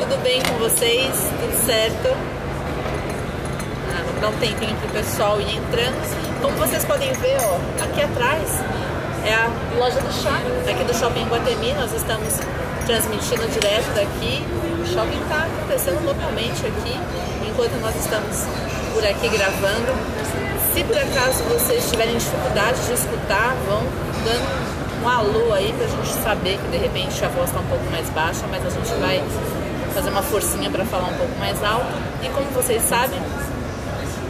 Tudo bem com vocês? Tudo certo? Vamos dar um tempinho pro pessoal ir entrando. Como vocês podem ver, ó, aqui atrás é a loja do chá, aqui do Shopping Iguatemi. Nós estamos transmitindo direto daqui. O shopping está acontecendo localmente aqui, enquanto nós estamos por aqui gravando. Se por acaso vocês tiverem dificuldade de escutar, vão dando um alô aí pra gente saber que de repente a voz está um pouco mais baixa, mas a gente vai fazer uma forcinha para falar um pouco mais alto. E como vocês sabem,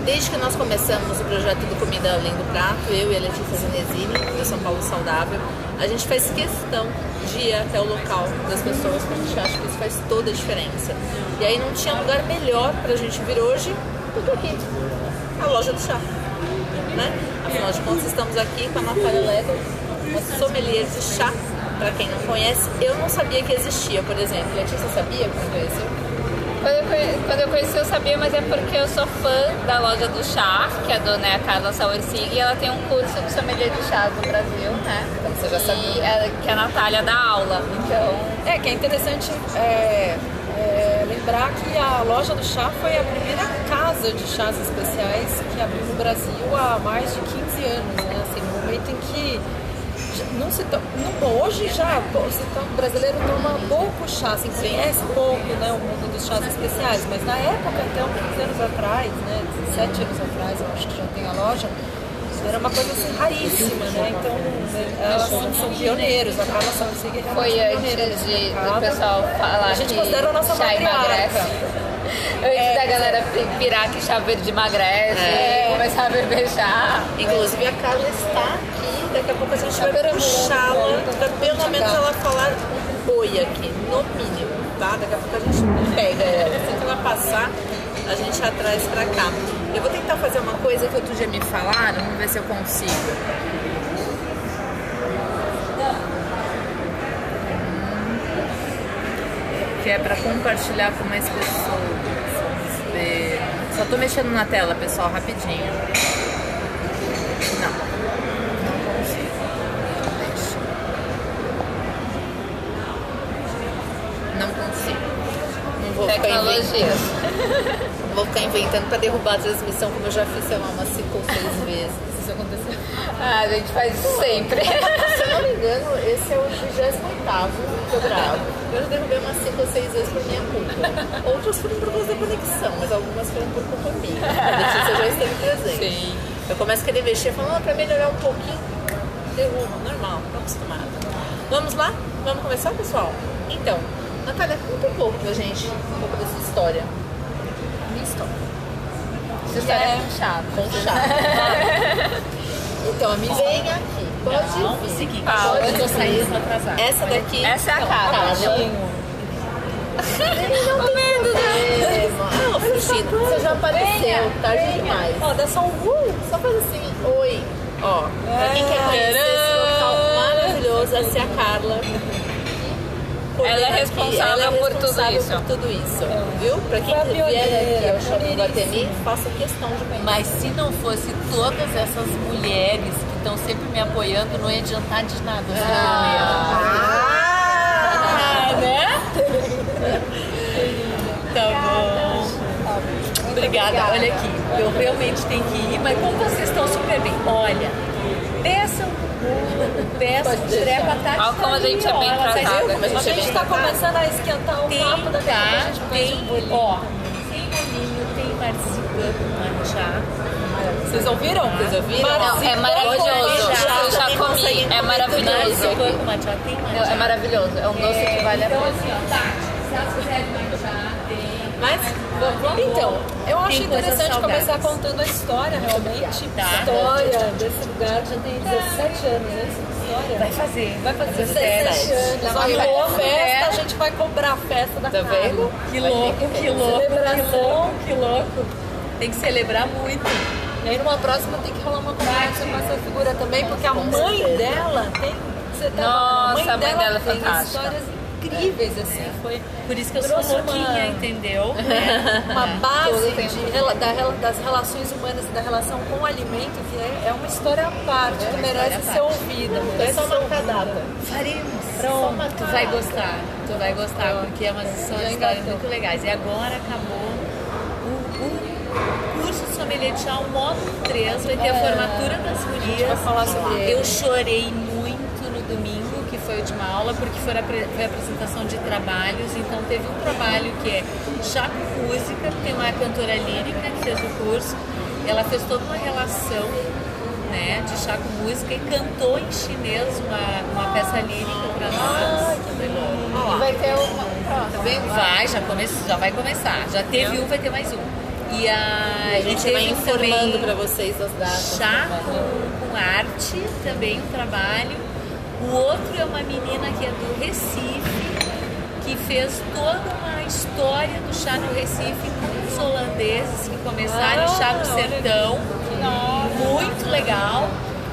desde que nós começamos o projeto do Comida Além do Prato, eu e a Letícia Zanesini, do São Paulo Saudável, a gente faz questão de ir até o local das pessoas, porque a gente acha que isso faz toda a diferença. E aí não tinha lugar melhor pra gente vir hoje do que aqui, a loja do chá, né? Afinal de contas, estamos aqui com a Natália Leder, uma sommelier de chá. Pra quem não conhece, eu não sabia que existia, por exemplo. A Letícia sabia quando conheceu? Quando eu conheci eu sabia, mas é porque eu sou fã da loja do chá, que a dona é a Carla Sauersig, e ela tem um curso de sommelier de chá no Brasil, né? Então você já sabia. Que a Natália dá aula, então... Que é interessante lembrar que a loja do chá foi a primeira casa de chás especiais que abriu no Brasil há mais de 15 anos, né? Assim, no momento em que hoje já o brasileiro toma pouco chá, assim, conhece pouco, né, o mundo dos chás especiais, mas na época, então, 15 anos atrás, né, 17 anos atrás, eu acho que já tem a loja, era uma coisa assim raríssima, né? Então elas são pioneiros, a Carla Sauersig é foi antes do pessoal falar a gente que considera a nossa chá emagrece. Antes da galera pirar que chá verde emagrece, começar a beber chá. Inclusive a Carla está aqui, daqui a pouco a gente vai puxá-la para pelo menos ela falar um oi aqui, no mínimo, tá? Daqui a pouco a gente pega ela, assim que ela passar, a gente traz pra cá. Eu vou tentar fazer uma coisa que outro dia me falaram, vamos ver se eu consigo. Que é pra compartilhar com mais pessoas. Vamos ver. Só tô mexendo na tela, pessoal, rapidinho. Não consigo. Deixa. Não consigo. Não vou Tecnologias. Não vou ficar inventando pra derrubar a transmissão, como eu já fiz, sei lá, umas 5 ou 6 vezes. Isso aconteceu. A gente faz isso sempre. Se eu não me engano, esse é o 28º que eu gravo. Eu já derrubei umas 5 ou 6 vezes por minha culpa. Outras foram por causa da conexão, mas algumas foram por culpa minha. A Letícia já esteve presente. Sim. Eu começo a querer mexer, falando, pra melhorar um pouquinho, derruba, normal, tô acostumada. Vamos lá? Vamos começar, pessoal? Então, Natália, conta um pouco pra gente, um pouco dessa história. Minha história. Essa história é com chá. Com chá. Então, a minha vem aqui. Pode vir. Seguinte, Pode sair vir. atrasar. Essa daqui. Essa é a cara. Não tem problema. Não, fugindo. Você já apareceu. Tarde demais. Ó, dá só um Só faz assim. Oi. Ó, pra quem quer conhecer esse local maravilhoso, essa é a Carla. Ela é responsável por tudo isso. Viu? Pra quem vier aqui ao Shopping Iguatemi, faça questão de conhecer. Mas se não fosse todas essas mulheres que estão sempre me apoiando, não ia adiantar de nada. Né? Tá bom. Obrigada. Olha aqui, eu realmente tenho que ir, mas como vocês estão super bem, olha, peçam a batata. Olha como a gente é bem tratada. A gente tá começando a esquentar o papo da gente tem bolinho, tem marzipan, matcha. Vocês ouviram? Vocês ouviram? Não, é maravilhoso. Eu já comi. É maravilhoso. Marzipan com matcha, tem matcha. É maravilhoso. É um doce que vale a Então pena. assim, ó, tá, se elas quiserem matcha, tem. Mas, Então, eu acho Tem coisas interessante começar salgadas. contando a história realmente. Tá. A história desse lugar já tem 17 anos, né? Essa história. Vai fazer. Vai fazer 17 17 anos. Olha, festa. boa festa, a gente vai cobrar a festa da tá Carla. vendo? Que louco, que louco, Celebração. que louco. Tem que celebrar muito. E aí numa próxima tem que rolar uma conversa com essa figura também, porque a mãe dela tem... Você tá Nossa, falando, a mãe dela é tem fantástica. histórias incríveis, assim, foi... Por isso que eu sou trouxe louquinha, entendeu? uma base Todo tempo. das relações humanas e da relação com o alimento, que é uma história à parte, que merece ser ouvida. É só marcar a data. Faremos. Pronto. Tu vai gostar, porque são Já histórias engatou. muito legais. E agora acabou o curso de sommelier de chá, o módulo 3, vai ter a formatura das gurias. vai falar sobre ele. Eu chorei muito no domingo, que foi a última aula, porque foi a apresentação de trabalhos. Então teve um trabalho que é chá com música, tem uma cantora lírica que fez o curso. Ela fez toda uma relação, né, de chá com música e cantou em chinês uma peça lírica para nós. E vai ter uma... Tá vendo? Já vai começar. Já teve um, vai ter mais um. E A gente vai informando para vocês as datas. chá com arte, também um trabalho. O outro é uma menina que é do Recife, que fez toda uma história do chá no Recife com os holandeses que começaram o chá no sertão. Muito legal.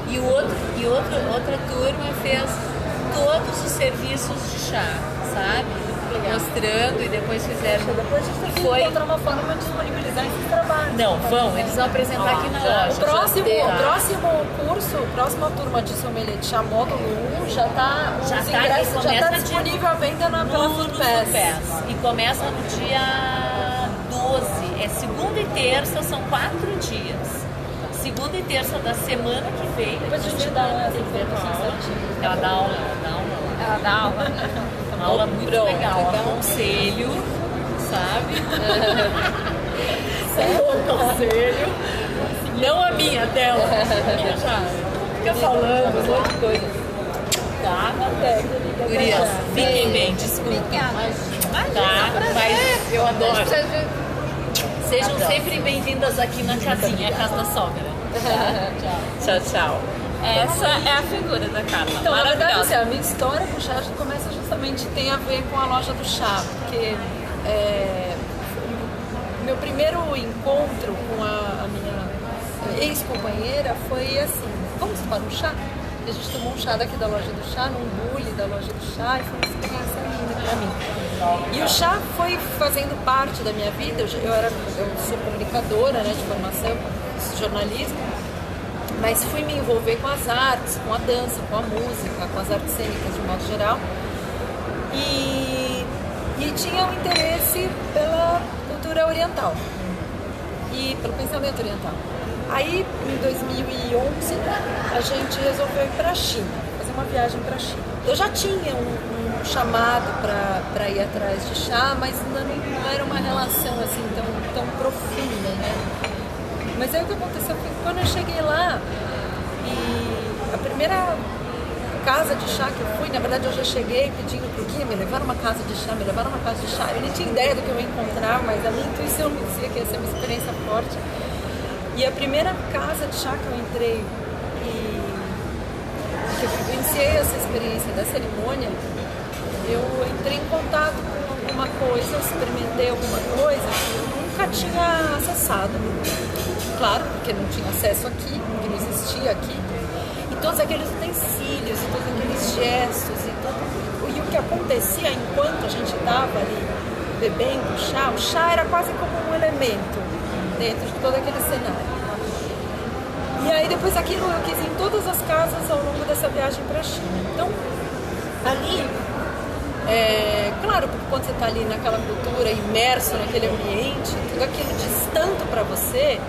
E outra turma fez todos os serviços de chá, sabe? Mostrando, e depois fizeram. Depois a gente tem que encontrar uma forma de disponibilizar esses trabalhos. Não, eles vão apresentar aqui na loja. O próximo curso, a próxima turma de sommelier de chá módulo 1 já está disponível à venda pela no Foodpass. Foodpass. E começa no dia 12. É segunda e terça, são 4 dias. Segunda e terça da semana que vem. Depois a gente dá essa informação certinha. Ela dá aula. Ela dá aula. Uma aula muito legal. Aconselho, sabe? Aconselho. Não a minha, dela. A minha já fica falando um monte de coisa. Tá? Gurias, fiquem bem, desculpa. Tá? Mas eu adoro. Sejam sempre bem-vindas aqui na casinha, a casa da sogra. Tchau, tchau. Essa é a figura da Carla. Então, na verdade, Maravilhosa. assim, a minha história com o chá começa justamente, tem a ver com a loja do chá, porque meu primeiro encontro com a minha ex-companheira foi assim, vamos tomar um chá? A gente tomou um chá daqui da loja do chá, num bule da loja do chá, e foi uma experiência linda pra mim. E o chá foi fazendo parte da minha vida, eu sou comunicadora, né, de formação, jornalismo, mas fui me envolver com as artes, com a dança, com a música, com as artes cênicas de modo geral. E tinha um interesse pela cultura oriental e pelo pensamento oriental. Aí, em 2011, a gente resolveu ir para a China, fazer uma viagem para a China. Eu já tinha um chamado para ir atrás de chá, mas não era uma relação assim tão profunda, né? Mas aí o que aconteceu foi que quando eu cheguei lá, e a primeira casa de chá que eu fui, na verdade eu já cheguei pedindo pro guia me levar uma casa de chá, eu nem tinha ideia do que eu ia encontrar, mas a minha intuição me dizia que ia ser uma experiência forte. E a primeira casa de chá que eu entrei e que eu vivenciei essa experiência da cerimônia, eu entrei em contato com alguma coisa, experimentei alguma coisa que eu nunca tinha acessado. Claro, porque não tinha acesso aqui, porque não existia aqui. E todos aqueles utensílios, e todos aqueles gestos, e o que acontecia enquanto a gente estava ali bebendo o chá era quase como um elemento dentro de todo aquele cenário. E aí depois aquilo eu quis ir em todas as casas ao longo dessa viagem para a China. Então, ali, claro, porque quando você está ali naquela cultura, imerso naquele ambiente, tudo aquilo diz tanto para você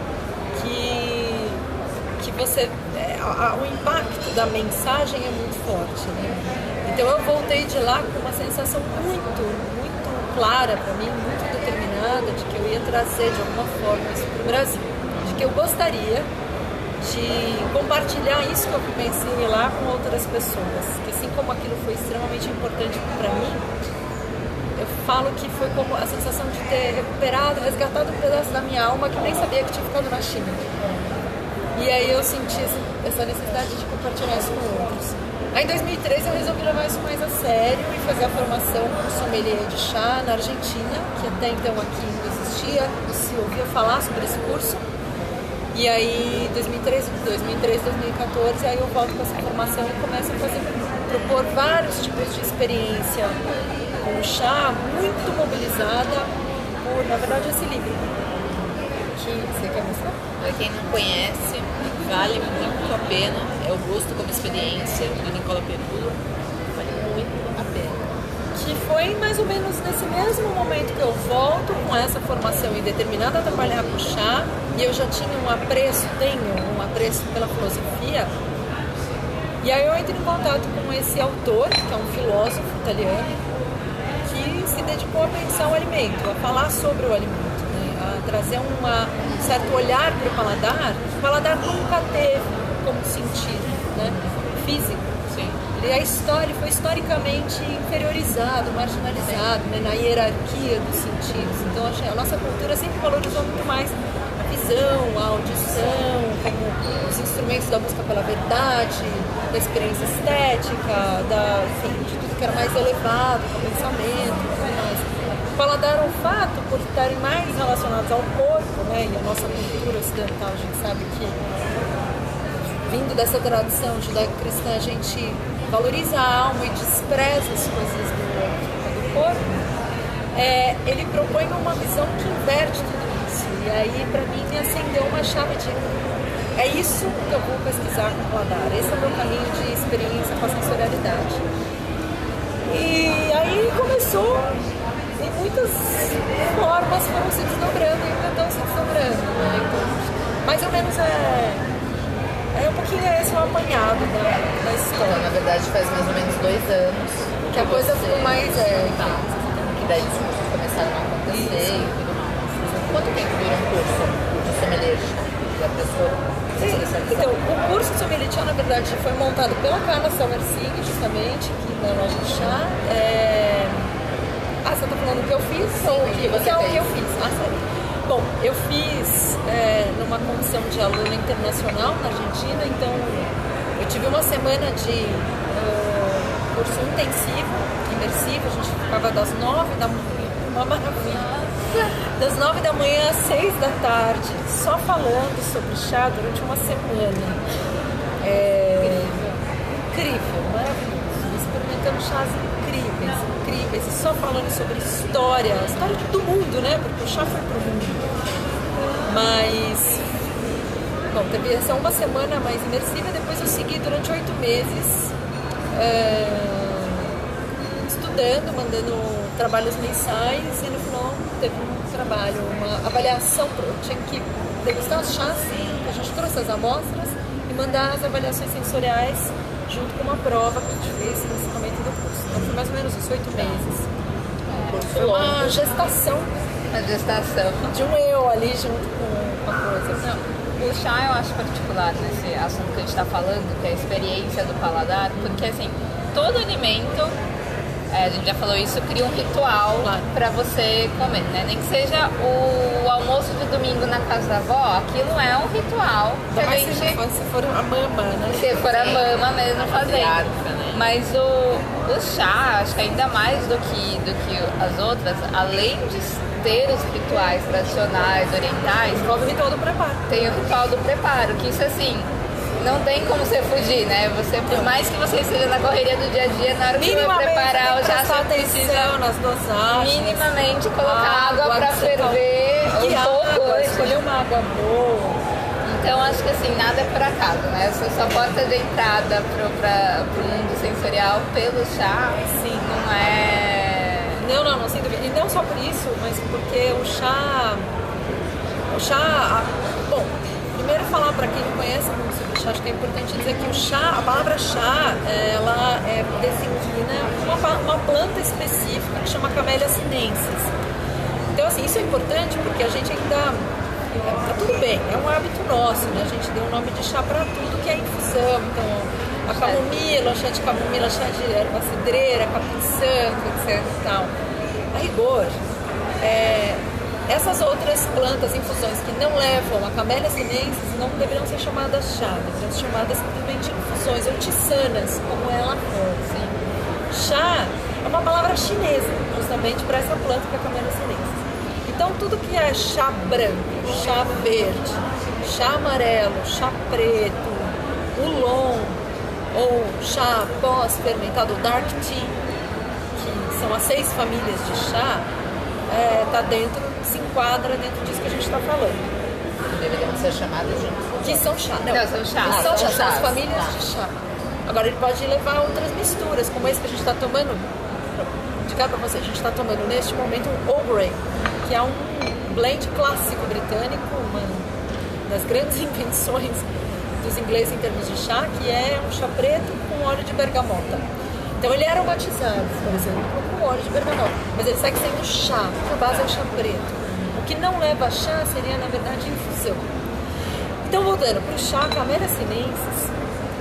que você, o impacto da mensagem é muito forte, né? Então eu voltei de lá com uma sensação muito clara para mim, muito determinada, de que eu ia trazer de alguma forma isso para o Brasil, de que eu gostaria de compartilhar isso que eu vivenciei lá com outras pessoas, que assim como aquilo foi extremamente importante para mim, eu falo que foi como a sensação de ter recuperado, resgatado um pedaço da minha alma que eu nem sabia que tinha ficado na China. E aí eu senti essa necessidade de compartilhar isso com outros. Aí em 2013 eu resolvi levar isso mais a sério e fazer a formação como sommelier de chá na Argentina, que até então aqui não existia, se ouvia falar sobre esse curso. E aí 2013, 2014, aí eu volto com essa formação e começo a propor vários tipos de experiência com o chá muito mobilizada por, na verdade, esse livro. Que você quer mostrar? Para quem não conhece, vale muito a pena. É o Gosto como Experiência, do Nicola Perulo. Vale muito a pena. Que foi mais ou menos nesse mesmo momento que eu volto com essa formação e determinada a trabalhar com chá, e eu já tinha tenho um apreço pela filosofia. E aí eu entro em contato com esse autor, que é um filósofo italiano, que se dedicou a pensar o alimento, a falar sobre o alimento, né? A trazer um certo olhar para o paladar nunca teve como sentido, né? Físico. Sim. Ele foi historicamente inferiorizado, marginalizado, né? Na hierarquia dos sentidos. Então a nossa cultura sempre valorizou muito mais a visão, a audição, como os instrumentos da busca pela verdade, da experiência estética, de tudo que era mais elevado, do pensamento, tudo mais. O paladar e o olfato, por estarem mais relacionados ao corpo, né? E a nossa cultura ocidental, a gente sabe que, vindo dessa tradição judaico-cristã, a gente valoriza a alma e despreza as coisas do corpo. Ele propõe uma visão que inverte tudo isso. E aí, para mim, me acendeu uma chave de... É isso que eu vou pesquisar com o paladar. Esse é o meu caminho de experiência com a sensorialidade. E aí começou, e muitas formas foram se desdobrando e ainda estão se desdobrando. Né? Então, mais ou menos é um pouquinho esse o apanhado da história. Então, na verdade, faz mais ou menos 2 anos que a coisa ficou mais... Tá. Que daí começaram a acontecer e tudo mais. Quanto tempo dura um curso de sommelier? Da pessoa... Então, o curso de sommelier, na verdade, foi montado pela Carla Sauersig, justamente, aqui na loja de chá. Você está falando o que eu fiz? Sim, ou o que você é o fez? que eu fiz? Bom, eu fiz numa comissão de aluna internacional na Argentina, então eu tive uma semana de curso intensivo, imersivo, a gente ficava das 9 da manhã, uma maravilha. Das 9 da manhã às 6 da tarde, só falando sobre chá durante uma semana. Incrível, maravilhoso. Experimentando chás incríveis, e só falando sobre história do mundo, né? Porque o chá foi pro mundo. Mas, bom, teve essa uma semana mais imersiva, depois eu segui durante 8 meses. Estudando, mandando trabalhos mensais, e no final teve um trabalho, uma avaliação. Eu tinha que degustar os chás, a gente trouxe as amostras e mandar as avaliações sensoriais junto com uma prova que a gente fez no encerramento do curso. Então foi mais ou menos uns 8 meses. Foi uma gestação. Uma gestação. De um eu ali junto com a coisa. Não, o chá eu acho particular nesse assunto que a gente está falando, que é a experiência do paladar, porque assim, todo alimento, a gente já falou isso, cria um ritual para você comer, né? Nem que seja o almoço de domingo na casa da avó, aquilo é um ritual que a gente... Se for a mama, né? Se for a mama mesmo fazendo. Né? Mas o chá, acho que ainda mais do que as outras, além de ter os rituais tradicionais, orientais, Envolve o ritual do preparo. tem o ritual do preparo, que isso assim, não tem como você fugir, né? Você, por mais que você esteja na correria do dia a dia, na hora que você vai preparar o chá, você precisa nas dosagens, minimamente colocar água pra ferver um pouco antes. Escolher uma água boa. Então acho que assim, nada é por acaso, né? Essa sua porta de entrada pro mundo sensorial pelo chá, Sim. não é... Não, sem dúvida. E não só por isso, mas porque o chá... Bom, primeiro falar para quem não conhece muito sobre chá, acho que é importante dizer que o chá, a palavra chá, ela designa uma planta específica que chama Camellia sinensis. Então, assim, isso é importante porque a gente ainda... Tá tudo bem, é um hábito nosso, né? A gente deu o nome de chá para tudo que é infusão. Então, a camomila, chá de camomila, chá de erva cidreira, capim-santo, etc e tal. A rigor, essas outras plantas, infusões que não levam a Camellia sinensis não deveriam ser chamadas chá, deveriam ser chamadas simplesmente infusões ou tisanas, como ela for. Assim. Chá é uma palavra chinesa, justamente para essa planta que é a Camellia sinensis. Então, tudo que é chá branco, chá verde, chá amarelo, chá preto, oolong ou chá pós-fermentado, dark tea, que são as 6 famílias de chá, se enquadra dentro disso que a gente está falando. Deveriam ser chamados juntos. Que são chá. Não, são chá. São chá, são as chás. famílias de chá. Agora ele pode levar outras misturas, como esse que a gente está tomando. Pra indicar para você, a gente está tomando neste momento um Earl Grey, que é um blend clássico britânico, uma das grandes invenções dos ingleses em termos de chá, que é um chá preto com óleo de bergamota. Então ele é aromatizado, por exemplo, com óleo de bergamota, mas ele segue sendo chá, a base é o chá preto. O que não leva a chá seria, na verdade, infusão. Então, voltando para o chá, a Camellia sinensis,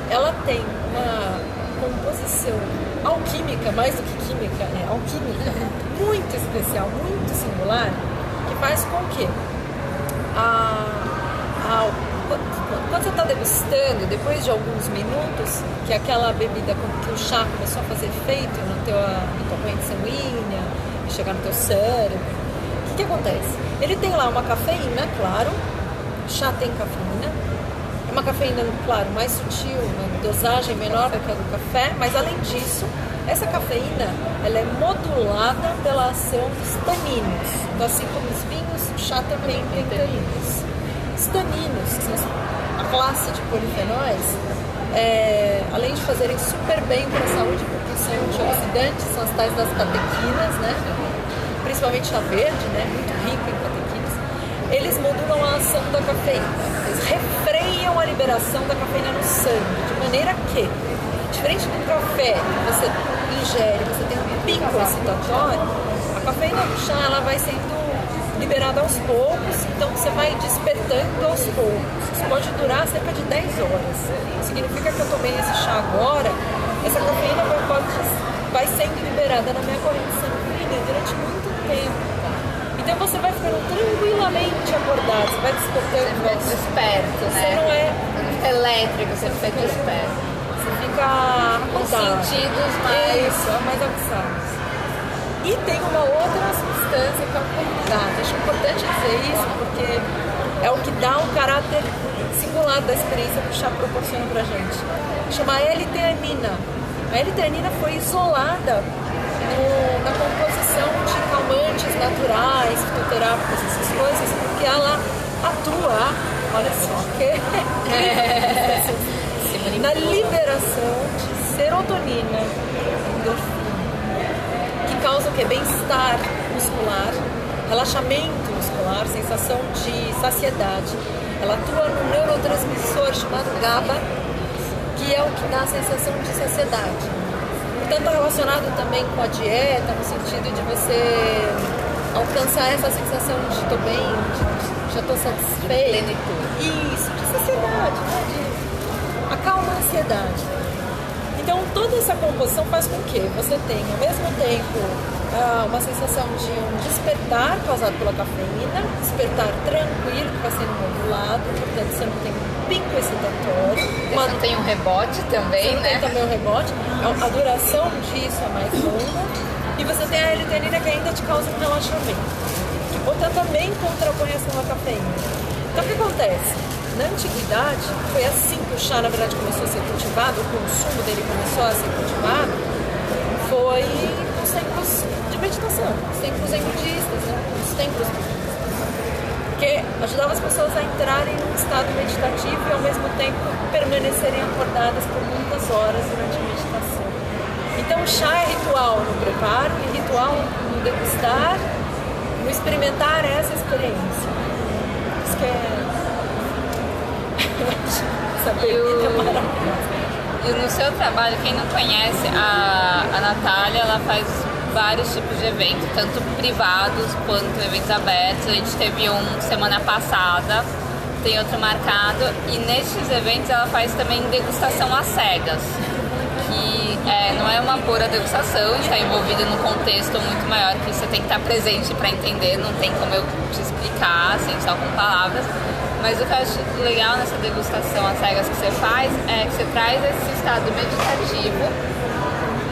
ela tem uma composição alquímica, mais do que química, né? Alquímica, muito especial, muito singular, que faz com que quando você está degustando, depois de alguns minutos, que aquela bebida, que o chá começou a fazer efeito na tua corrente sanguínea, e chegar no teu cérebro, o que acontece? Ele tem lá uma cafeína, claro, o chá tem cafeína, é uma cafeína, claro, mais sutil, uma dosagem menor do que a do café, mas além disso, essa cafeína, ela é modulada pela ação dos taninos. Então, assim como os vinhos, o chá também tem taninos. Os taninos, que são a classe de polifenóis, além de fazerem super bem para a saúde, porque são antioxidantes, são as tais das catequinas, né? Principalmente chá verde, né? Muito rico em catequinas. Eles modulam a ação da cafeína. Eles refreiam a liberação da cafeína no sangue, de maneira que, diferente do café que você ingere, você tem um pico excitatório, a cafeína do chá ela vai sendo liberada aos poucos, então você vai despertando aos poucos. Isso pode durar cerca de 10 horas. Significa que eu tomei esse chá agora, essa cafeína vai sendo liberada na minha corrente sanguínea durante muito tempo. Então você vai ficando tranquilamente acordado, você vai despertando. Você fica desperto, né? Você não é elétrico, você fica desperto. Você fica acordado. Os sentidos mais aguçados. E tem uma outra substância que é o contato. Acho importante dizer isso porque é o que dá um caráter singular da experiência que o chá proporciona pra gente. Chama L-teanina. A L-teanina foi isolada na composição de calmantes naturais, fitoterápicos, essas coisas, porque ela atua, olha só, na liberação de serotonina, endorfina, que causa o quê? Bem-estar muscular, relaxamento muscular, sensação de saciedade. Ela atua num neurotransmissor chamado GABA, que é o que dá a sensação de saciedade. Portanto, está relacionado também com a dieta, no sentido de você alcançar essa sensação de estou bem, de já estou satisfeito. Isso, de saciedade, né? Acalma a ansiedade. Então, toda essa composição faz com que você tenha, ao mesmo tempo, uma sensação de um despertar causado pela cafeína, despertar tranquilo, que vai sendo modulado, portanto, você não tem um pico excitatório. Você não tem um rebote também, né? Tem também um rebote, a duração disso é mais longa, e você tem a L-teanina que ainda te causa um relaxamento, que, portanto, também contrapõe a ação da cafeína. Então, o que acontece? Na antiguidade, foi assim que o chá, na verdade, começou a ser cultivado, o consumo dele começou a ser cultivado, foi nos tempos de meditação, os tempos zen budistas, né? Os tempos que ajudava as pessoas a entrarem num estado meditativo e, ao mesmo tempo, permanecerem acordadas por muitas horas durante a meditação. Então, o chá é ritual no preparo e ritual no degustar, no experimentar essa experiência. Isso que é... essa bebida maravilhosa. E no seu trabalho, quem não conhece, a Natália, ela faz vários tipos de eventos, tanto privados quanto eventos abertos. A gente teve um semana passada, tem outro marcado, e nesses eventos ela faz também degustação às cegas, que não é uma pura degustação, está envolvida num contexto muito maior que você tem que estar presente para entender, não tem como eu te explicar assim, só com palavras. Mas o que eu acho legal nessa degustação às cegas que você faz é que você traz esse estado meditativo,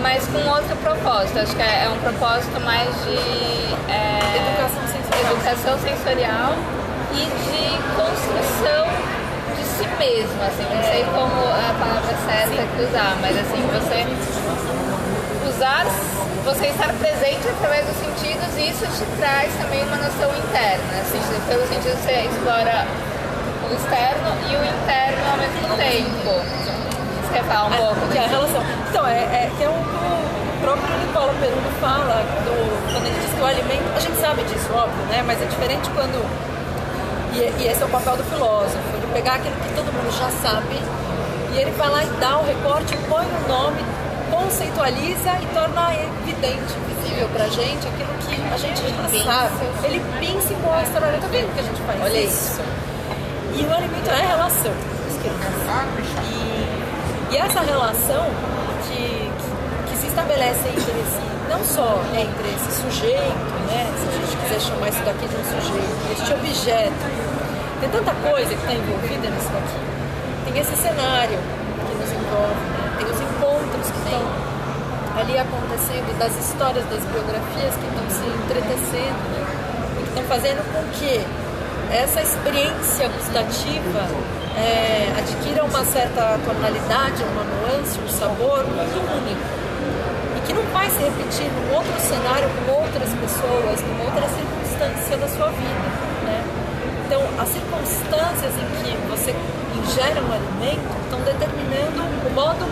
mas com outro propósito. Acho que é um propósito mais de educação sensorial e de construção de si mesmo. Assim, não sei como a palavra certa que usar, mas assim, você você estar presente através dos sentidos, e isso te traz também uma noção interna. Assim, pelo sentido você explora o externo e o interno ao mesmo tempo. Você quer falar um pouco que é a relação. Então, que é o que o próprio Nicola Peruno fala, quando ele diz que o alimento, a gente sabe disso, óbvio, né? Mas é diferente quando, e esse é o papel do filósofo, ele pegar aquilo que todo mundo já sabe, e ele vai lá e dá o recorte, põe o nome, conceitualiza e torna evidente, visível pra gente aquilo que a gente já sabe. Ele pinça e mostra, olha, tá vendo que a gente faz? Olha isso. E o alimento é relação. E essa relação que se estabelece não só entre esse sujeito, né? Se a gente quiser chamar isso daqui de um sujeito, este objeto, tem tanta coisa que está envolvida nisso daqui. Tem esse cenário que nos envolve, né? Tem os encontros que estão ali acontecendo, das histórias, das biografias que estão se entretecendo, né? E que estão fazendo com que essa experiência gustativa adquira uma certa tonalidade, uma nuance, um sabor muito único. E que não vai se repetir num outro cenário, com outras pessoas, numa outra circunstância da sua vida, né? Então, as circunstâncias em que você ingere um alimento estão determinando o modo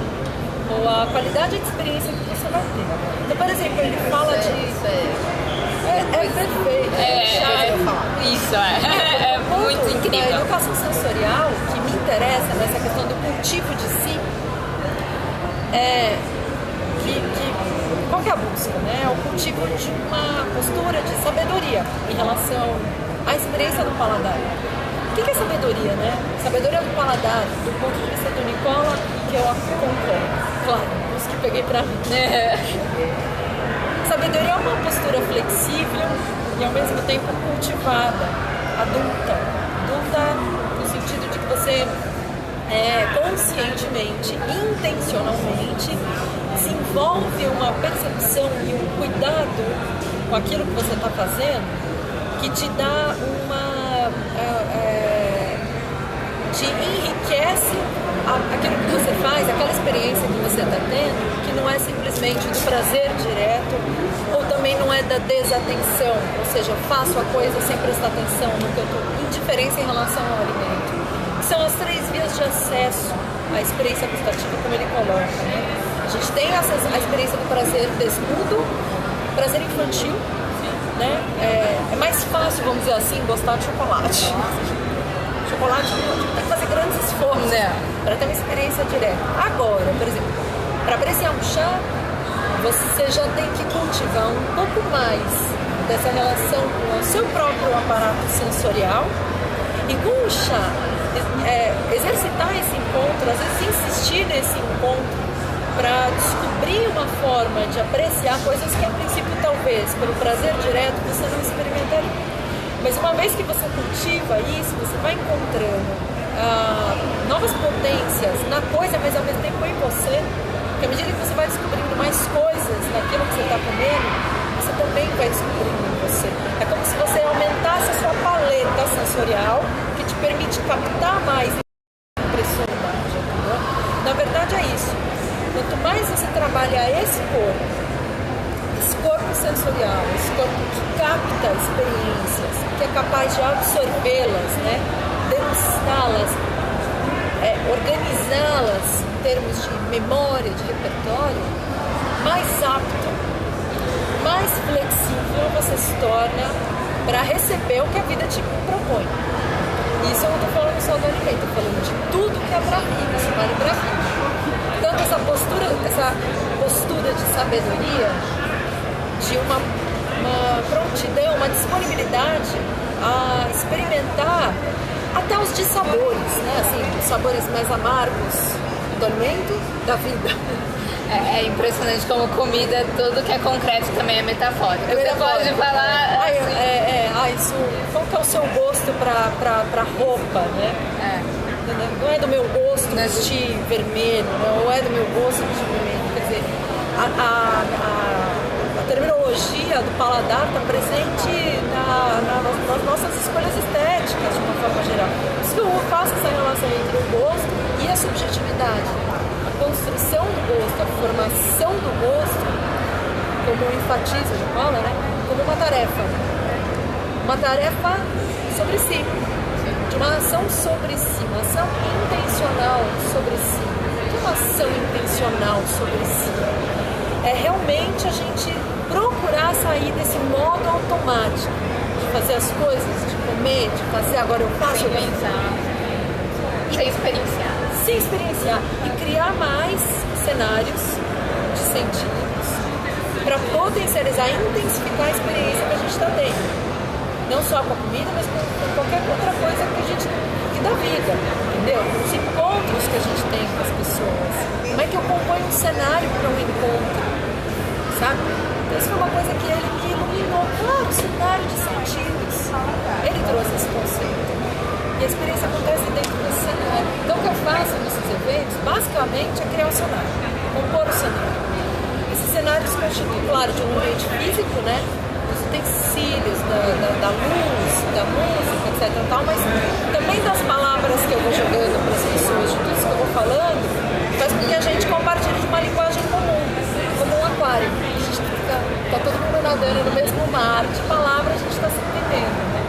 ou a qualidade de experiência que você vai ter. Então, por exemplo, ele fala de... É perfeito. Isso, é muito incrível. A educação sensorial, que me interessa nessa questão do cultivo de si, qual que é a busca, né? É o cultivo de uma postura de sabedoria em relação à experiência do paladar. O que é sabedoria, né? Sabedoria do paladar, do ponto de vista do Nicola, que eu concordo. Claro, os que peguei pra mim. Sabedoria é uma postura flexível e ao mesmo tempo cultivada, adulta. Adulta no sentido de que você conscientemente, intencionalmente, desenvolve uma percepção e um cuidado com aquilo que você está fazendo que te dá te enriquece aquilo que você faz, aquela experiência que você está tendo, que não é simplesmente do prazer direto, ou também não é da desatenção, ou seja, eu faço a coisa sem prestar atenção no que eu estou, indiferença em relação ao alimento. Que são as 3 vias de acesso à experiência gustativa, como ele coloca, né? A gente tem a experiência do prazer desnudo, prazer infantil, né? É mais fácil, vamos dizer assim, gostar de chocolate. Chocolate tem que fazer grandes esforços para ter uma experiência direta. Agora, por exemplo, para apreciar um chá, você já tem que cultivar um pouco mais dessa relação com o seu próprio aparato sensorial e com o chá. Exercitar esse encontro, às vezes insistir nesse encontro para descobrir uma forma de apreciar coisas que a princípio talvez pelo prazer direto você não experimentaria. Mas uma vez que você cultiva isso, você vai encontrando novas potências na coisa, mas ao mesmo tempo em você. Porque à medida que você vai descobrindo mais coisas daquilo que você está comendo, você também vai descobrindo em você. É como se você aumentasse a sua paleta sensorial, que te permite captar mais impressionidade, entendeu? Na verdade é isso. Quanto mais você trabalha esse corpo sensorial, esse corpo que capta experiências, que é capaz de absorvê-las, né? Degustá-las, organizá-las em termos de memória, de repertório, mais apto, mais flexível você se torna para receber o que a vida te propõe. Isso eu não estou falando só do alimento, estou falando de tudo que é para a vida, isso vale para a vida. Tanto essa postura de sabedoria, de uma prontidão, uma disponibilidade a experimentar até os dissabores, né? Assim, os sabores mais amargos do alimento, da vida. É impressionante como comida, tudo que é concreto também é metafórico. Você pode falar... Isso, qual que é o seu gosto pra roupa, né? Não é do meu gosto vestir vermelho, não é do meu gosto vestir vermelho. Quer dizer, a terminologia do paladar está presente nas nossas escolhas estéticas, de uma forma geral. Por isso que eu faço essa relação entre o gosto e a subjetividade. A construção do gosto, a formação do gosto como enfatiza a Paula, né? Como uma tarefa. Uma tarefa sobre si. De uma ação sobre si, uma ação intencional sobre si. O que é uma ação intencional sobre si? É realmente a gente procurar sair desse modo automático de fazer as coisas, de comer, de fazer, agora eu faço, Sem pensar, sem experienciar. sem experienciar e criar mais cenários de sentidos para potencializar e intensificar a experiência que a gente está tendo. Não só com a comida, mas com qualquer outra coisa que dá vida, entendeu? Os encontros que a gente tem com as pessoas. Como é que eu componho um cenário para um encontro, sabe? Então, isso foi uma coisa que ele me iluminou. Claro, cenário de sentidos. Ele trouxe esse conceito. E a experiência acontece dentro desse cenário. Então, o que eu faço nesses eventos, basicamente, é criar o cenário. Compor o cenário. Esses cenários constituem, claro, de um ambiente físico, né? Os utensílios, da luz, da música, etc. Tal, mas também das palavras que eu vou jogando para as pessoas, de tudo isso que eu vou falando, faz com que a gente compartilhe de uma linguagem comum, como um aquário. A gente tá todo mundo nadando no mesmo mar, de palavras a gente está se entendendo, né?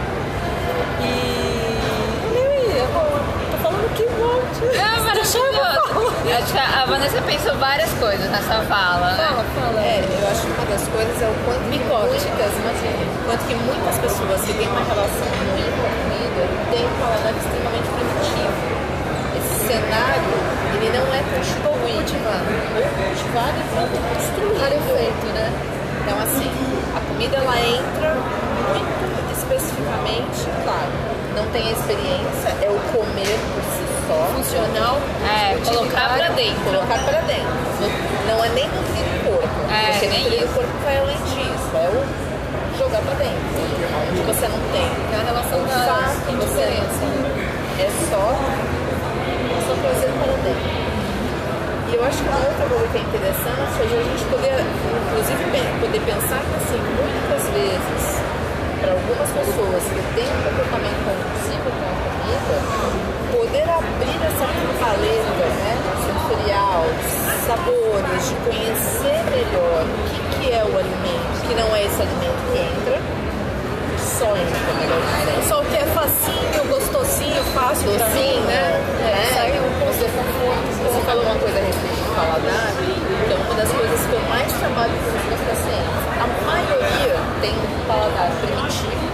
Tô falando que monte. Acho que a Vanessa pensou várias coisas nessa fala, né? Fala. Eu acho que uma das coisas é o quanto que muitas pessoas que têm uma relação ruim com a comida têm um paladar extremamente primitivo. Esse cenário, ele não é constituído, ou cultivado e pronto, construído. Efeito, né? Então, assim, a comida ela entra muito especificamente, claro, não tem a experiência, é o comer por si só. Funcional. Colocar pra dentro. Colocar para dentro. Não é nem nutrir o corpo. Porque nem nutrir isso. o corpo vai além disso. É o jogar para dentro. Onde você não tem. É a relação da Fato, você é só trazer para dentro. E eu acho que uma outra coisa que é interessante é a gente poder, inclusive, poder pensar que, assim, muitas vezes, para algumas pessoas que têm um comportamento compulsivo com a comida, poder abrir essa paleta, né, sensorial, sabores, de conhecer melhor o que é o alimento, que não é esse alimento que entra, só entra, melhor dizendo. Só o que é facinho, gostosinho, fácil, Docinho, né? Sai um pouco de conforto. Você falou uma coisa a respeito do paladar, então uma das coisas que eu mais trabalho com os meus pacientes, a maioria tem um paladar primitivo,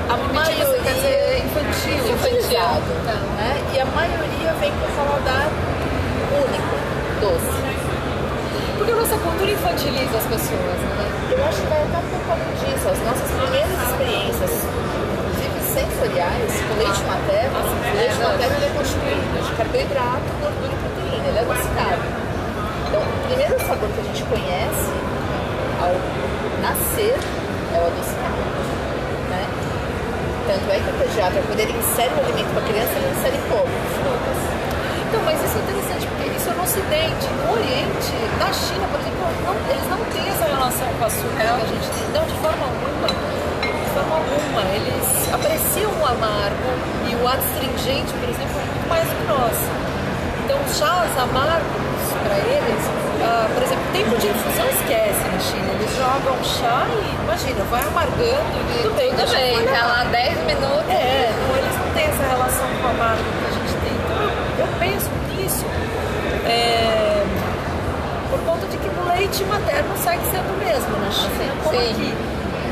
a maioria quer dizer infantilizado, né? E a maioria vem com paladar único, doce. Porque a nossa cultura infantiliza as pessoas, né? Eu acho que vai até um pouco além disso. As nossas primeiras experiências, inclusive sensoriais, com leite materno, o leite materno ele é constituído de carboidrato, gordura e proteína, ele é adocicado. Então, o primeiro sabor que a gente conhece ao nascer é o adocicamento, né? Tanto é que o pediatra, quando ele insere o alimento para a criança, ele insere como? Frutas. Então, mas isso é interessante, porque isso é no Ocidente. No Oriente, na China, por exemplo, eles não têm essa relação com o açúcar que a gente tem. Não, de forma alguma. De forma alguma. Eles apreciam o amargo e o astringente, por exemplo, é muito mais do que nós. Então, os chás amargos, para eles, por exemplo, tempo de infusão esquece na China. Eles jogam chá e, imagina, vai amargando e tudo bem. Tudo bem, tá lá 10 minutos. Não, eles não têm essa relação com o amargo que a gente tem. Então, eu penso nisso por conta de que o leite materno segue sendo o mesmo na China, como aqui.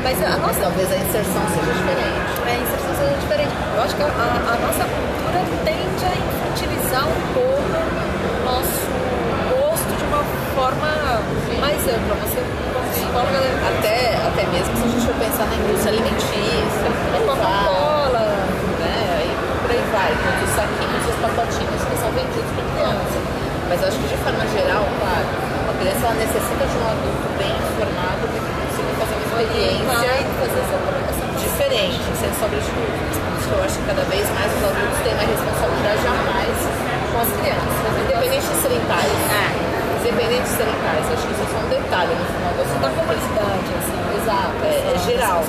Mas talvez a inserção seja diferente. A inserção seja diferente. Eu acho que a nossa cultura tende a infantilizar um pouco o nosso gosto de uma forma mais ampla. Você, como psicóloga, até mesmo se a gente for pensar na indústria alimentícia, Coca-Cola, né? Aí por aí vai, todos os saquinhos e os pacotinhos que são vendidos para criança. Mas eu acho que de forma geral, claro, a criança ela necessita de um adulto bem informado para que consiga fazer uma experiência diferente, sem sombra de dúvidas. Por isso que eu acho que cada vez mais os adultos têm mais responsabilidade a mais com as crianças, independente de serem pais. Independente de serem pais, acho que isso é só um detalhe no final da comunidade, assim. Exato, é geral.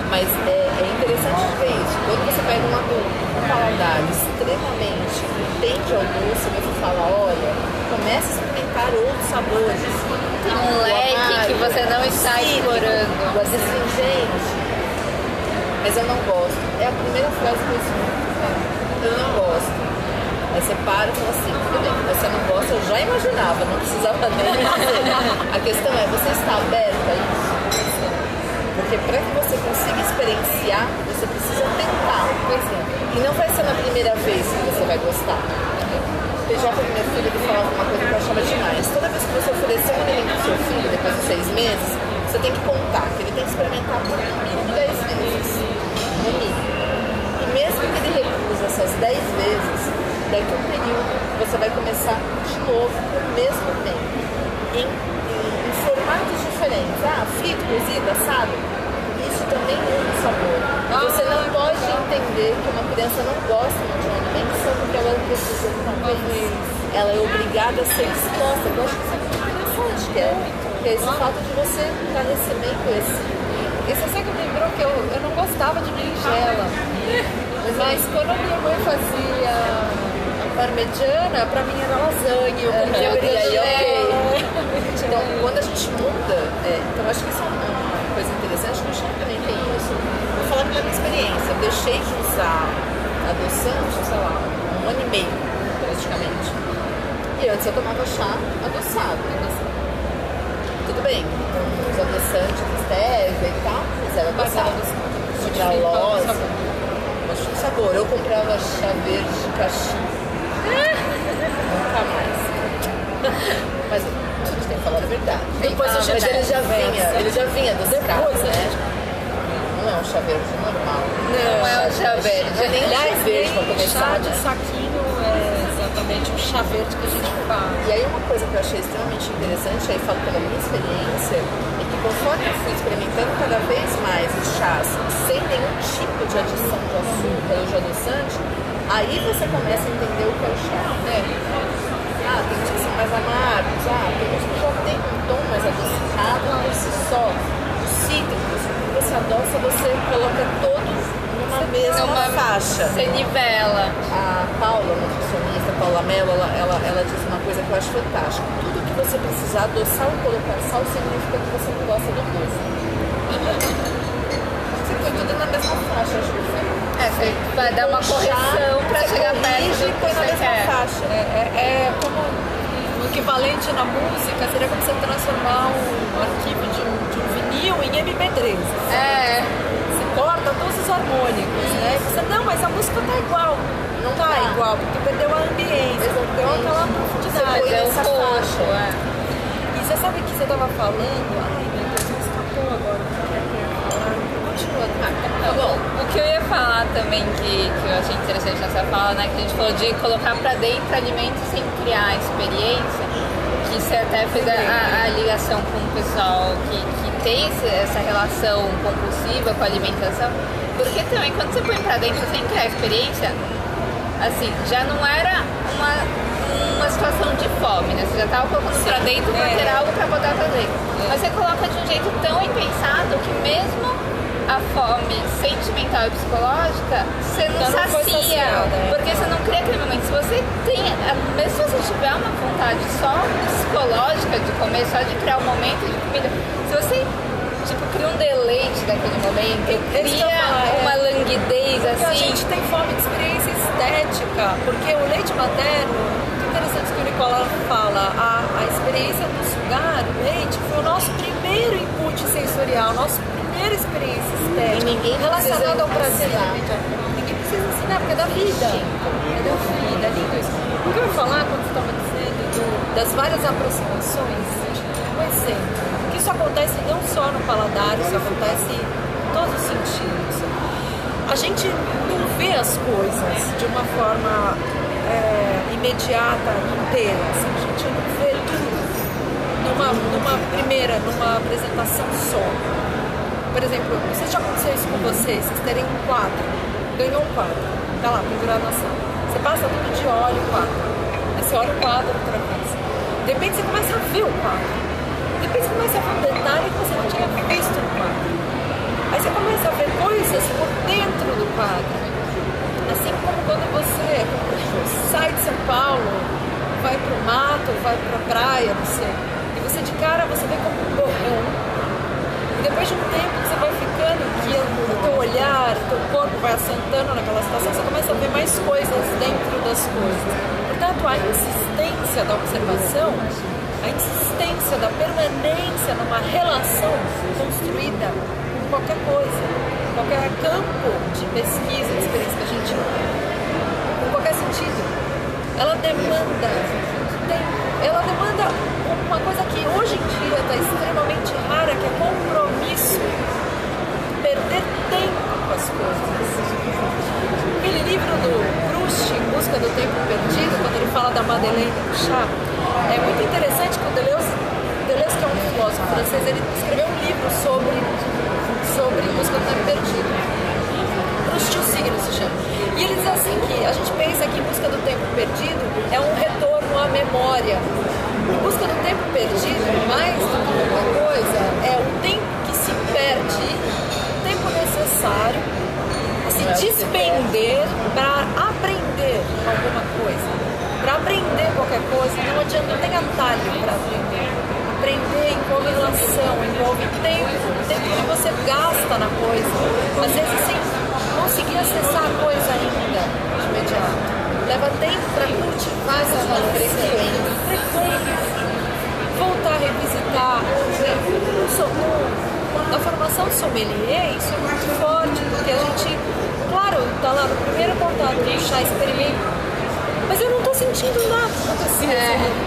Mas é interessante ver isso. Quando você pega um adulto com um paladar extremamente entende ao doce, você fala, olha, comece a experimentar outros sabores. Porque um leque que você não está explorando. Mas assim, gente, mas eu não gosto. É a primeira frase que eu escuto. Eu não gosto. Aí você para e fala assim, tudo bem, você não gosta, eu já imaginava, não precisava nem dizer. A questão é, você está aberta a isso? Porque para que você consiga experienciar, você precisa tentar. Pois é. E não vai ser na primeira vez que você vai gostar. Já para o meu filho, ele falava uma coisa que eu achava demais. Toda vez que você oferecer um alimento para o seu filho, depois de 6 meses, você tem que contar que ele tem que experimentar por no mínimo 10 vezes. No mínimo. E mesmo que ele recuse essas 10 vezes, daqui a um período, você vai começar de novo no mesmo tempo. Em formatos diferentes. Frito, cozido, assado. Isso também muda o sabor. Você não pode entender que uma criança não gosta de um alimento só porque ela precisa de uma vez. Ela é obrigada a ser exposta. Eu acho que isso é muito interessante, que é esse fato de você estar recebendo esse. E você sabe que me lembrou que eu não gostava de berinjela. Mas quando a minha mãe fazia a parmegiana, pra mim era lasanha, eu comia berinjela. Então, quando a gente muda, então acho que isso é uma coisa interessante, que o chá também tem isso. Vou falar da minha experiência. Eu deixei de usar adoçante, sei lá, 1 ano e meio, praticamente. E antes eu tomava chá adoçado. Tudo bem, com os adoçantes, stevia e tal, mas era adoçado. Sucralose, mas tinha sabor. Eu comprava chá verde de caixinha. Nunca mais. Mas a gente tem que falar a verdade. Depois a gente Ele já vinha adocicado, né? Não é um chá verde normal. Não é um chá verde. Nem um chá verde pra começar. Chá de saquinho é exatamente o chá verde que a gente faz. E aí uma coisa que eu achei extremamente interessante, aí falo pela minha experiência, é que conforme eu fui experimentando cada vez mais os chás sem nenhum tipo de adição de açúcar ou de adoçante, aí você começa a entender o que é o chá, né? Tem uns que são mais amargos, tem uns que já tem um tom mais adocicado por si só. Os cítricos, quando você adoça, você coloca todos numa mesma faixa. Você nivela. A Paula, nutricionista, Paula Mello, ela disse uma coisa que eu acho fantástica. Tudo que você precisar adoçar ou colocar sal significa que você não gosta do doce. Você põe tudo na mesma faixa, acho que foi. Você vai dar uma correção pra chegar perto do que você quer. Faixa. É como o equivalente na música, seria como você transformar um arquivo de um vinil em MP3. Você corta todos os harmônicos, né? E você, não, mas a música tá igual. Não tá igual, porque perdeu a ambiência, perdeu aquela profundidade. Você põe essa faixa. E você sabe que você tava falando, ai meu Deus, me escapou agora. Continua. Tá bom. O que eu ia falar também que eu achei interessante nessa fala, né, que a gente falou de colocar pra dentro alimentos sem criar experiência, que você até fez a ligação com o pessoal que tem essa relação compulsiva com a alimentação, porque também quando você põe pra dentro sem criar experiência, assim, já não era uma situação de fome, né? Você já estava colocando pra dentro pra ter algo pra botar pra dentro. Mas você coloca de um jeito tão impensado que mesmo a fome sentimental e psicológica, você não sacia, porque você não cria aquele momento. Se você tem, mesmo se você tiver uma vontade só psicológica de comer, só de criar um momento de comida, se você cria um deleite daquele momento, cria uma languidez assim. A gente tem fome de experiência estética, porque o leite materno, muito interessante que o Nicola fala, a experiência do sugar, o leite, foi o nosso primeiro input sensorial, nossa primeira experiência estética. E ninguém relacionada ao prazer. Ensinar. Ninguém precisa ensinar, porque é da vida. É da vida, é lindo isso. O que eu ia falar quando você estava dizendo das várias aproximações, um exemplo. Porque isso acontece não só no paladar, isso acontece em todos os sentidos. A gente não vê as coisas de uma forma imediata, inteira. Assim, a gente não vê tudo numa apresentação só. Por exemplo, não sei se já aconteceu isso com vocês terem um quadro, ganhou um quadro, tá lá, pendurado na sala. Você passa tudo de óleo o quadro, aí você olha o quadro outra vez. De repente você começa a ver o quadro. De repente você começa a ver um detalhe que você não tinha visto no quadro. Aí você começa a ver coisas por dentro do quadro. Assim como quando você sai de São Paulo, vai pro mato, vai pra praia, não sei, e você de cara você vê como um borrão. E depois de um tempo que você vai ficando, que o teu olhar, o teu corpo vai assentando naquela situação, você começa a ver mais coisas dentro das coisas. Portanto, a insistência da observação, a insistência da permanência numa relação construída com qualquer coisa, qualquer campo de pesquisa, de experiência que a gente com qualquer sentido, ela demanda tempo, ela demanda uma coisa que hoje em dia está extremamente rara, que é compromisso, perder tempo com as coisas. Aquele livro do Proust, Em Busca do Tempo Perdido, quando ele fala da Madeleine do chá, é muito interessante que o Deleuze, que é um filósofo francês, ele escreveu um livro sobre Em Busca do Tempo Perdido. Proust o signo se chama. E ele diz assim que a gente pensa que Em Busca do Tempo Perdido é um retorno à memória. Em Busca do Tempo Perdido, mais do que qualquer coisa, é o tempo que se perde, o tempo necessário a se despender para aprender alguma coisa. Para aprender qualquer coisa, não adianta, não tem atalho para aprender. Aprender envolve relação, envolve tempo que você gasta na coisa. Às vezes sem conseguir acessar a coisa ainda de imediato. Leva tempo para cultivar essa frequência. Voltar a revisitar. Na formação sommelier, isso é muito forte, porque a gente, claro, está lá no primeiro contato do chá, experimenta. Mas eu não estou sentindo nada acontecendo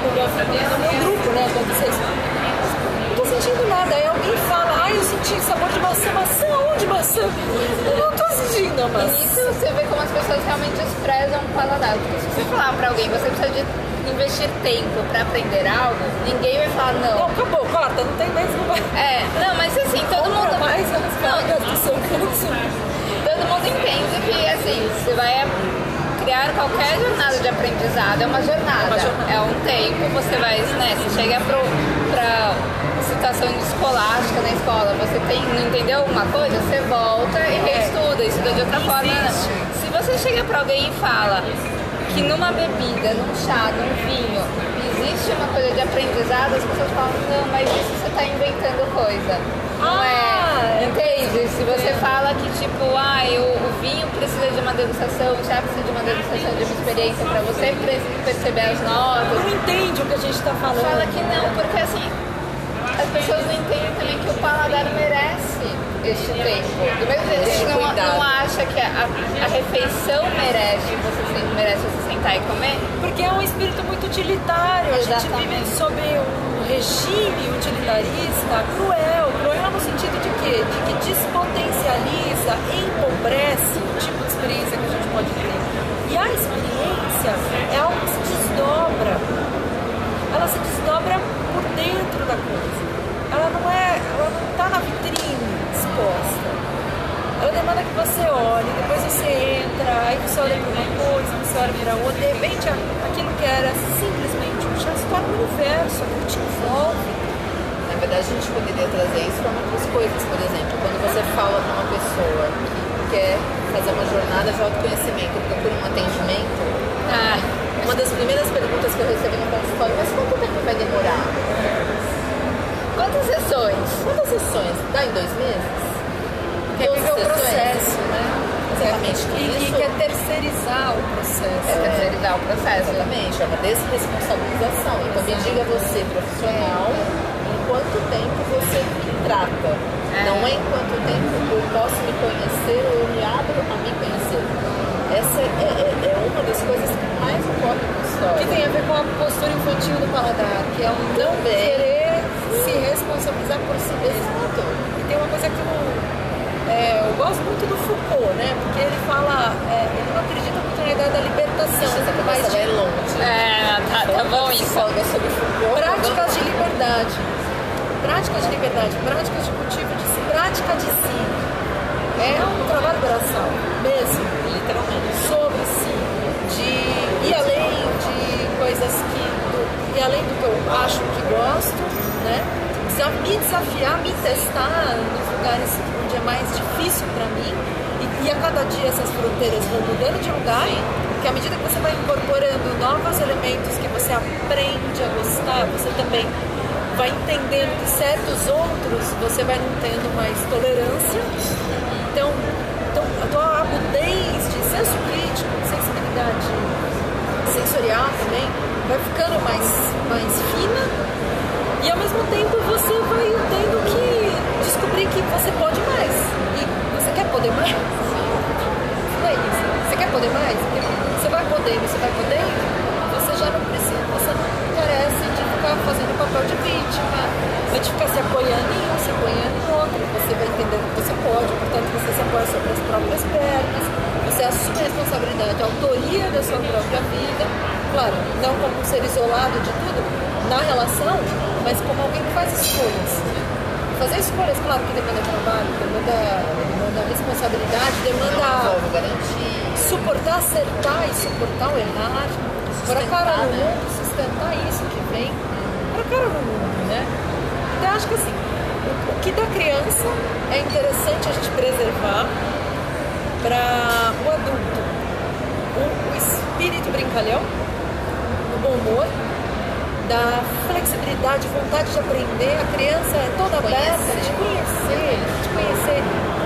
no meu grupo, né? Aconteceu isso. Não estou sentindo nada. Aí alguém fala, eu senti sabor de maçã. Maçã? Onde maçã? Eu não estou sentindo a maçã. E isso você vê como as pessoas realmente desprezam o paladar. Porque se você falar pra alguém, você precisa de investir tempo pra aprender algo, ninguém vai falar não. Não, acabou, corta, não tem mais, não vai. Não, mas assim, todo mundo... mais as cargas do seu curso. Todo mundo entende que, assim, você vai criar qualquer jornada de aprendizado, é uma jornada. É um tempo, você vai, né, você chega pra situação escolástica na escola, você não entendeu alguma coisa, você volta e estuda de outra forma. Se você chega pra alguém e fala que numa bebida, num chá, num vinho, existe uma coisa de aprendizado, as pessoas falam, não, mas isso você tá inventando coisa. Não entende? Se você fala que, tipo, o vinho precisa de uma degustação, o chá precisa de uma degustação, de uma experiência pra você perceber as notas. Não entende o que a gente tá falando. Fala que não, porque assim, as pessoas não entendem também que o paladar merece este tempo. Do mesmo jeito que não acha que a refeição merece você sentar e comer. Porque é um espírito muito utilitário. Exatamente. A gente vive sob um regime utilitarista cruel no sentido de quê? De que despotencializa, empobrece o tipo de experiência que a gente pode ter. E a experiência é algo que se desdobra. Ela se desdobra por dentro da coisa. Ela não está na vitrine exposta. Ela demanda que você olhe, depois você entra, aí você olha para uma coisa, você olha para outra, de repente aquilo que era simplesmente um chá se torna um universo, aquilo te envolve. Na verdade, a gente poderia trazer isso para muitas coisas. Por exemplo, quando você fala com uma pessoa que quer fazer uma jornada de autoconhecimento, procura um atendimento, uma das primeiras perguntas que eu recebi no consultório, mas quanto tempo vai demorar? Quantas sessões? Dá em 2 meses? Quer viver o processo, né? Exatamente. E quer terceirizar o processo. Exatamente, é uma desresponsabilização. Então me diga você, profissional, em quanto tempo você me trata. Não é em quanto tempo eu posso me conhecer ou eu me abro a me conhecer. Essa é uma das coisas que mais ocorre na história. Que tem a ver com a postura infantil do paladar, que é um não querer se responsabilizar por si mesmo. E tem uma coisa que eu gosto muito do Foucault, né? Porque ele fala, ele não acredita muito na ideia da libertação. Essa conversa vai longe. Tá bom isso. Sobre Foucault. Práticas de liberdade, práticas de cultivo de si, prática de si. É um trabalho braçal, mesmo, literalmente, sobre si, de ir além de coisas ir além do que eu acho que gosto, né? Me desafiar, me testar nos lugares onde é mais difícil para mim e a cada dia essas fronteiras vão mudando de lugar, porque à medida que você vai incorporando novos elementos que você aprende a gostar, você também vai entendendo que certos outros você vai não tendo mais tolerância. Então a tua agudez de senso crítico, sensibilidade sensorial também, vai ficando mais fina, e ao mesmo tempo você vai tendo que descobrir que você pode mais. E você quer poder mais? Não é isso. Você quer poder mais? Porque você vai podendo, você já não precisa, você não carece de ficar fazendo papel de vítima, de ficar se apoiando em um, se apoiando em outro. Você vai entendendo que você pode, portanto você se apoia sobre as próprias pernas, você assume a responsabilidade, a autoria da sua própria vida, claro, não como um ser isolado de tudo, na relação, mas como alguém que faz escolhas. Fazer escolhas, claro que demanda trabalho, demanda responsabilidade, demanda suportar, acertar e suportar o errar, pôr a cara no mundo, sustentar isso que vem, pôr a cara no mundo, né? Então eu acho que assim, o que da criança é interessante a gente preservar para o adulto. O espírito brincalhão, o bom humor, da flexibilidade, vontade de aprender. A criança é toda aberta de conhecer,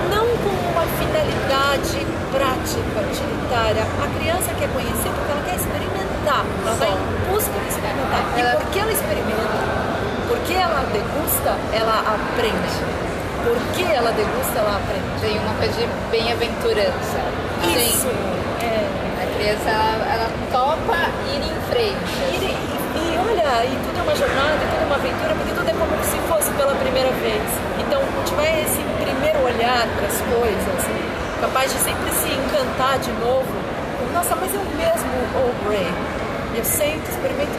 não com uma finalidade prática, utilitária. A criança quer conhecer porque ela quer experimentar, ela vai em busca de experimentar. E porque ela experimenta, porque ela degusta, ela aprende. Porque ela degusta, ela aprende. Tem uma coisa de bem-aventurança. Isso. A criança, ela topa ir em frente. E olha, e tudo é uma jornada, tudo é uma aventura, porque tudo é como se fosse pela primeira vez. Então, tiver esse primeiro olhar para as coisas, capaz de sempre se encantar de novo. Nossa, mas é o mesmo Bray. Eu sento, experimento.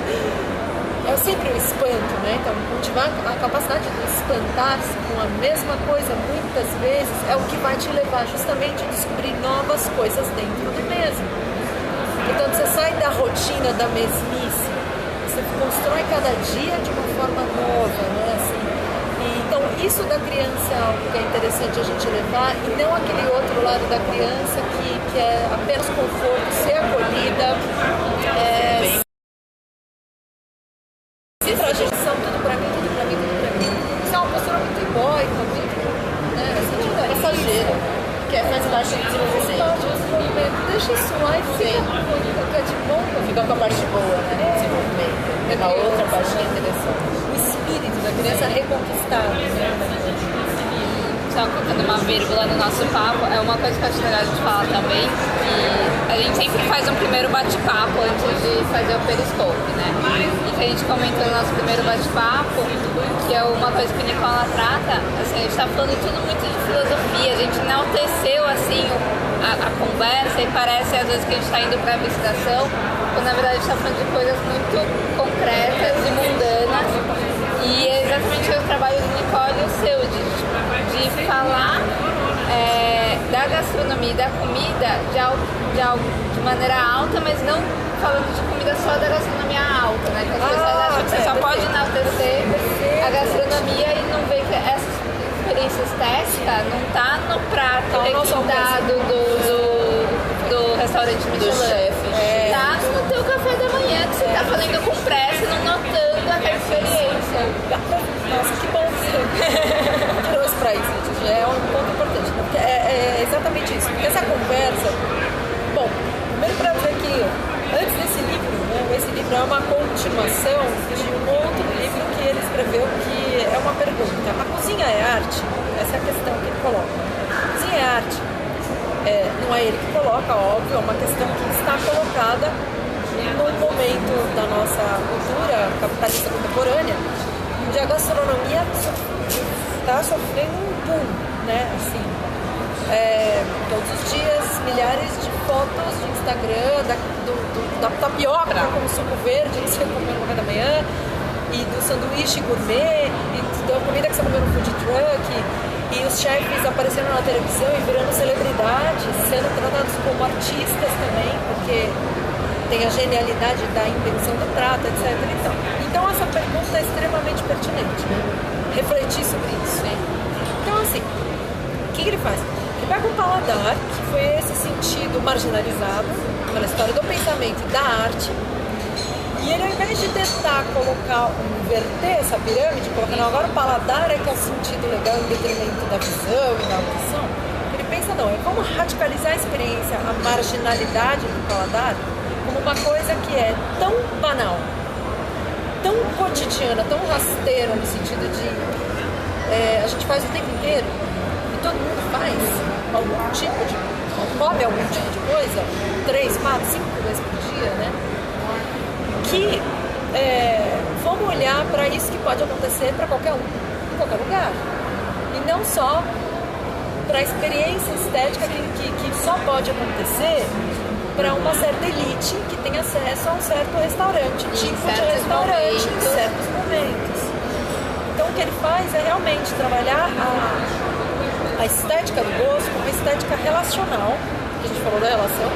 É sempre o espanto, né? Então, cultivar a capacidade de espantar-se com a mesma coisa muitas vezes é o que vai te levar justamente a descobrir novas coisas dentro do mesmo. Portanto, você sai da rotina, da mesmice, você constrói cada dia de uma forma nova, né? Assim, então, isso da criança é algo que é interessante a gente levar, e não aquele outro lado da criança que é apenas conforto, ser acolhida, tudo pra mim. Isso é uma postura muito egóica, muito, né, assim, passageira, que faz parte do desenvolvimento. Deixa isso lá e fica de bom. Fica com a parte boa, né? Desenvolvimento. É uma outra parte que é interessante. O espírito da criança reconquistado, né? Só colocando uma vírgula no nosso papo, é uma coisa que eu acho legal a gente falar também, que a gente sempre faz um primeiro bate-papo antes de fazer o Periscope, né? E que a gente comentou no nosso primeiro bate-papo, que é uma coisa que o Nicola trata, assim, a gente tá falando tudo muito de filosofia, a gente enalteceu, assim, a conversa, e parece às vezes que a gente tá indo pra abstração, quando na verdade a gente tá falando de coisas muito concretas e mundanas, e é exatamente o trabalho do Nicola e o seu, de falar da gastronomia e da comida de maneira alta, mas não falando de comida só da gastronomia alta, né? Que as pessoas acham que você só pode enaltecer a gastronomia e não ver que essa experiência estética não tá no prato requintado do restaurante Michelin. Tá no teu café da manhã que você tá fazendo com pressa e não notando aquela experiência. Nossa, que bom que você trouxe pra isso, gente. É um ponto importante, porque é exatamente isso. Porque essa conversa... Bom, primeiro pra dizer que antes desse livro, né, esse livro é uma continuação de um outro livro que ele escreveu, que é uma pergunta. A cozinha é arte? Essa é a questão que ele coloca. A cozinha é arte? Não é ele que coloca, óbvio, é uma questão que está colocada no momento da nossa cultura capitalista contemporânea, onde a gastronomia está sofrendo um boom, né? Assim, todos os dias, milhares de fotos de Instagram da tapioca com suco verde que você comeu no café da manhã, e do sanduíche gourmet, e da comida que você comeu no food truck, e os chefes aparecendo na televisão e virando celebridades, sendo tratados como artistas também, porque tem a genialidade da invenção do prato, etc. Então essa pergunta é extremamente pertinente, né? Refletir sobre isso. Então, assim, o que ele faz? Ele pega o paladar, que foi esse sentido marginalizado pela história do pensamento e da arte, E ele, ao invés de tentar inverter essa pirâmide, colocando agora o paladar é que é o sentido legal em detrimento da visão e da audição, ele pensa, não, é como radicalizar a experiência, a marginalidade do paladar, como uma coisa que é tão banal, tão cotidiana, tão rasteira, no sentido de a gente faz o tempo inteiro, e todo mundo faz algum tipo de, come algum tipo de coisa, 3, 4, 5 vezes por dia, né? Que vamos olhar para isso que pode acontecer para qualquer um, em qualquer lugar. E não só para a experiência estética que só pode acontecer para uma certa elite que tem acesso a um certo restaurante, tipo de restaurante em certos momentos. Então o que ele faz é realmente trabalhar a estética do gosto como uma estética relacional, que a gente falou da relação,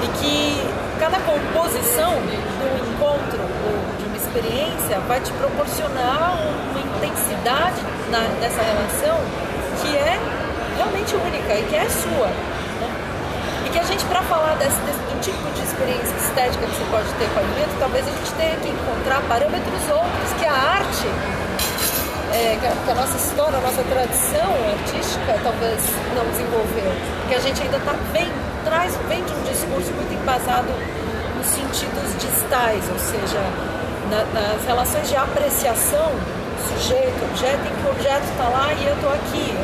e que cada composição do encontro ou de uma experiência vai te proporcionar uma intensidade nessa relação que é realmente única e que é sua, né? E que a gente, para falar do tipo de experiência estética que você pode ter com o alimento, talvez a gente tenha que encontrar parâmetros outros que a arte, que a nossa história, a nossa tradição artística talvez não desenvolveu, que a gente ainda vem de um discurso muito embasado nos sentidos distais, ou seja, nas relações de apreciação sujeito, objeto, em que o objeto está lá e eu estou aqui.